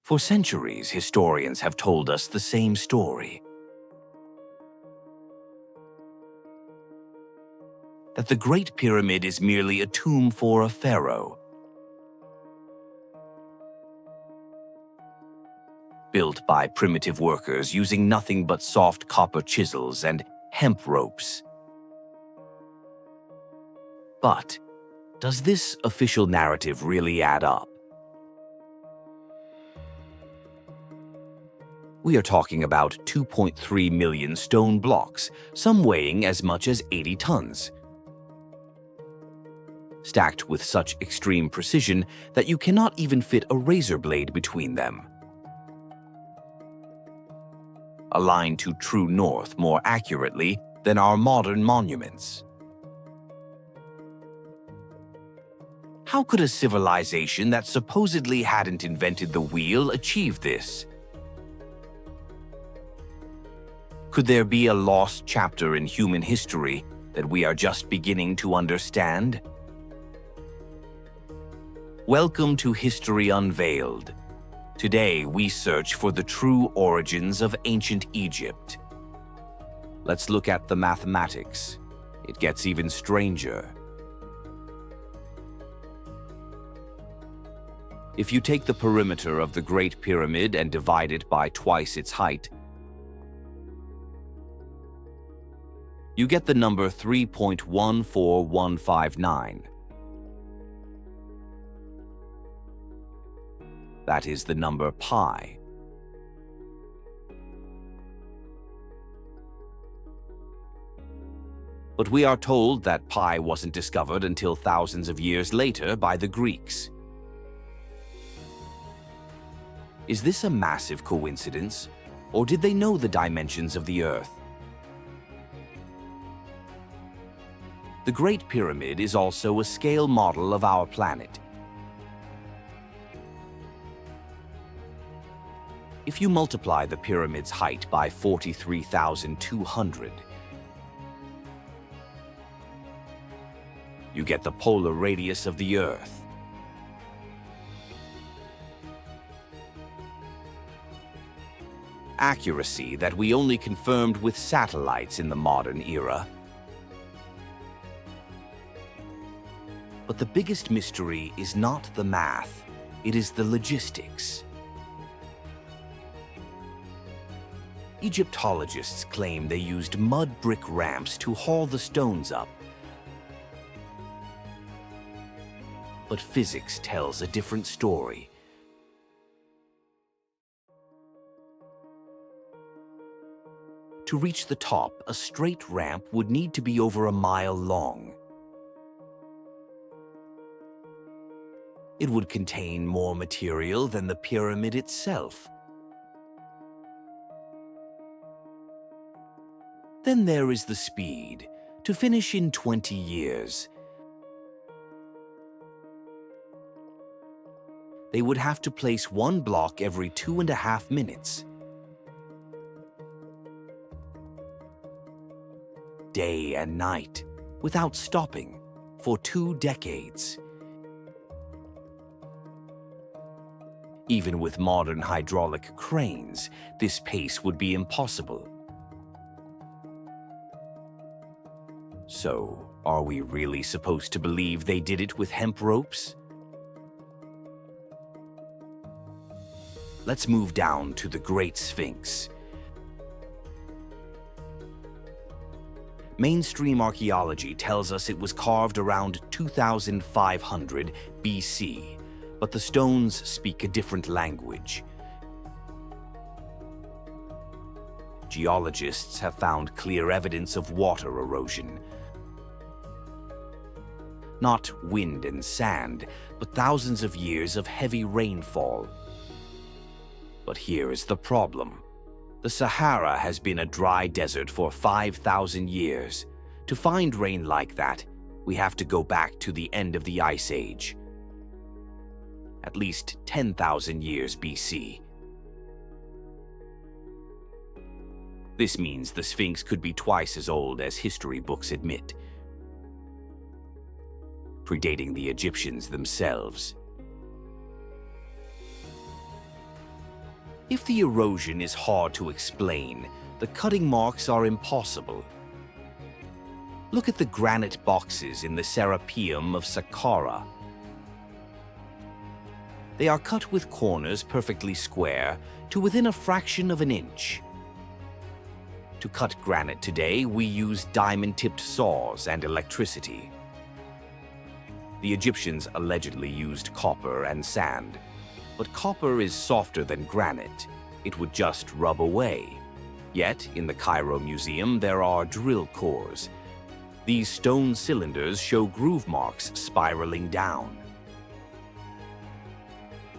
For centuries, historians have told us the same story. That the Great Pyramid is merely a tomb for a pharaoh, built by primitive workers using nothing but soft copper chisels and hemp ropes. But does this official narrative really add up? We are talking about 2.3 million stone blocks, some weighing as much as 80 tons. Stacked with such extreme precision that you cannot even fit a razor blade between them. Aligned to true north more accurately than our modern monuments. How could a civilization that supposedly hadn't invented the wheel achieve this? Could there be a lost chapter in human history that we are just beginning to understand? Welcome to History Unveiled. Today, we search for the true origins of ancient Egypt. Let's look at the mathematics. It gets even stranger. If you take the perimeter of the Great Pyramid and divide it by twice its height, you get the number 3.14159. That is the number pi. But we are told that pi wasn't discovered until thousands of years later by the Greeks. Is this a massive coincidence, or did they know the dimensions of the Earth? The Great Pyramid is also a scale model of our planet. If you multiply the pyramid's height by 43,200, you get the polar radius of the Earth. Accuracy that we only confirmed with satellites in the modern era. But the biggest mystery is not the math, it is the logistics. Egyptologists claim they used mud brick ramps to haul the stones up. But physics tells a different story. To reach the top, a straight ramp would need to be over a mile long. It would contain more material than the pyramid itself. Then there is the speed, to finish in 20 years. They would have to place one block every 2.5 minutes. Day and night, without stopping, for 2 decades. Even with modern hydraulic cranes, this pace would be impossible. So, are we really supposed to believe they did it with hemp ropes? Let's move down to the Great Sphinx. Mainstream archaeology tells us it was carved around 2500 BC, but the stones speak a different language. Geologists have found clear evidence of water erosion. Not wind and sand, but thousands of years of heavy rainfall. But here is the problem. The Sahara has been a dry desert for 5,000 years. To find rain like that, we have to go back to the end of the Ice Age. At least 10,000 years BC. This means the Sphinx could be twice as old as history books admit, predating the Egyptians themselves. If the erosion is hard to explain, the cutting marks are impossible. Look at the granite boxes in the Serapeum of Saqqara. They are cut with corners perfectly square to within a fraction of an inch. To cut granite today, we use diamond-tipped saws and electricity. The Egyptians allegedly used copper and sand, but copper is softer than granite. It would just rub away. Yet, in the Cairo Museum, there are drill cores. These stone cylinders show groove marks spiraling down.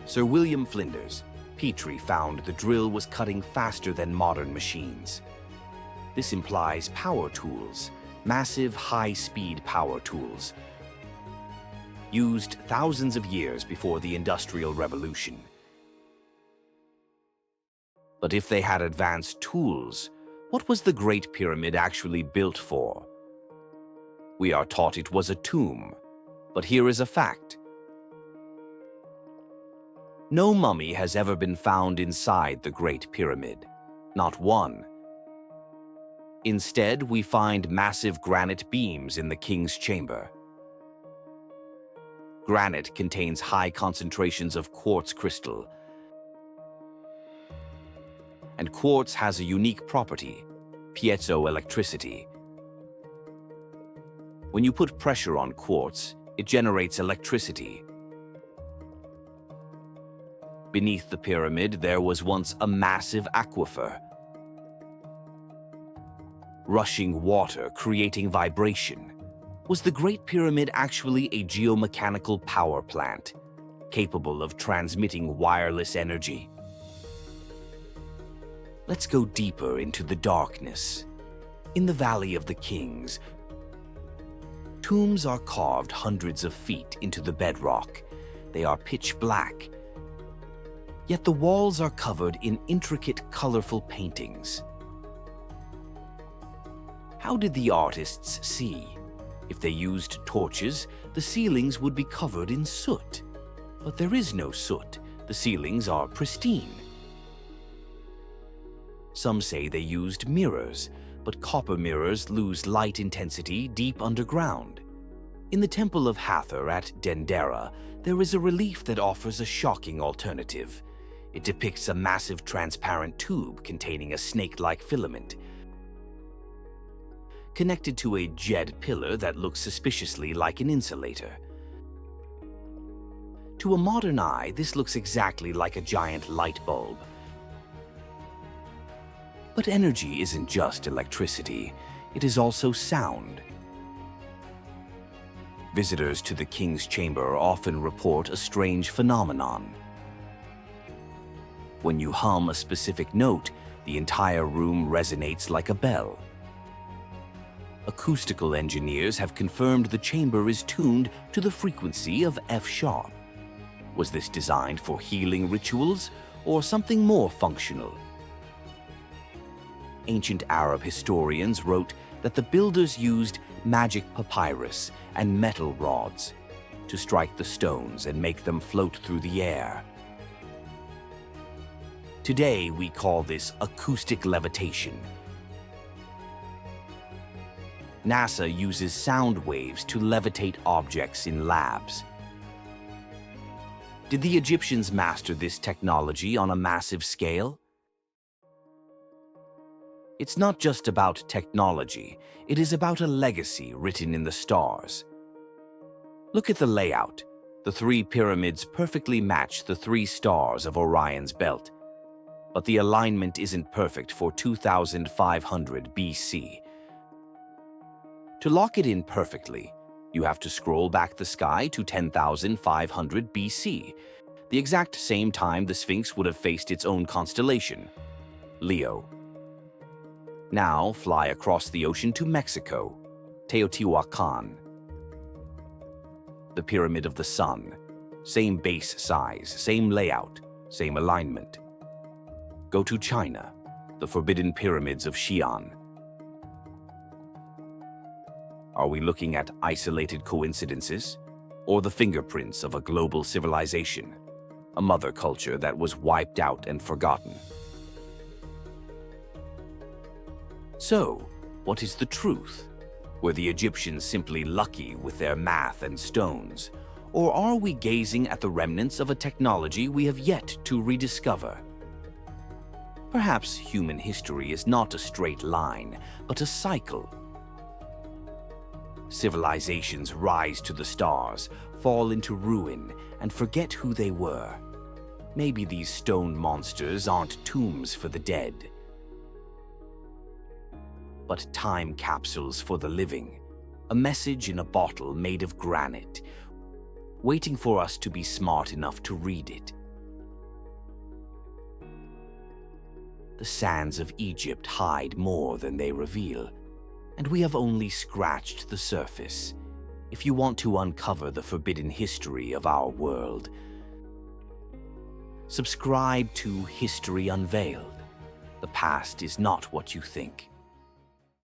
Sir William Flinders, Petrie, found the drill was cutting faster than modern machines. This implies power tools, massive high-speed power tools, used thousands of years before the Industrial Revolution. But if they had advanced tools, what was the Great Pyramid actually built for? We are taught it was a tomb, but here is a fact. No mummy has ever been found inside the Great Pyramid, not one. Instead, we find massive granite beams in the king's chamber. Granite contains high concentrations of quartz crystal, and quartz has a unique property, piezoelectricity. When you put pressure on quartz, it generates electricity. Beneath the pyramid, there was once a massive aquifer. Rushing water creating vibration. Was the Great Pyramid actually a geomechanical power plant, capable of transmitting wireless energy? Let's go deeper into the darkness. In the Valley of the Kings, tombs are carved hundreds of feet into the bedrock. They are pitch black. Yet the walls are covered in intricate, colorful paintings. How did the artists see? If they used torches, the ceilings would be covered in soot. But there is no soot. The ceilings are pristine. Some say they used mirrors, but copper mirrors lose light intensity deep underground. In the Temple of Hathor at Dendera, there is a relief that offers a shocking alternative. It depicts a massive transparent tube containing a snake-like filament, connected to a jed pillar that looks suspiciously like an insulator. To a modern eye, this looks exactly like a giant light bulb. But energy isn't just electricity, it is also sound. Visitors to the king's chamber often report a strange phenomenon. When you hum a specific note, the entire room resonates like a bell. Acoustical engineers have confirmed the chamber is tuned to the frequency of F-sharp. Was this designed for healing rituals or something more functional? Ancient Arab historians wrote that the builders used magic papyrus and metal rods to strike the stones and make them float through the air. Today, we call this acoustic levitation. NASA uses sound waves to levitate objects in labs. Did the Egyptians master this technology on a massive scale? It's not just about technology, it is about a legacy written in the stars. Look at the layout. The three pyramids perfectly match the three stars of Orion's belt. But the alignment isn't perfect for 2500 BC. To lock it in perfectly, you have to scroll back the sky to 10,500 BC, the exact same time the Sphinx would have faced its own constellation, Leo. Now fly across the ocean to Mexico, Teotihuacan. The Pyramid of the Sun, same base size, same layout, same alignment. Go to China, the Forbidden Pyramids of Xi'an. Are we looking at isolated coincidences, or the fingerprints of a global civilization? a mother culture that was wiped out and forgotten. So, what is the truth? Were the Egyptians simply lucky with their math and stones? Or are we gazing at the remnants of a technology we have yet to rediscover? Perhaps human history is not a straight line, but a cycle. Civilizations rise to the stars, fall into ruin, and forget who they were. Maybe these stone monsters aren't tombs for the dead, but time capsules for the living, a message in a bottle made of granite, waiting for us to be smart enough to read it. The sands of Egypt hide more than they reveal, and we have only scratched the surface. If you want to uncover the forbidden history of our world, subscribe to History Unveiled. The past is not what you think.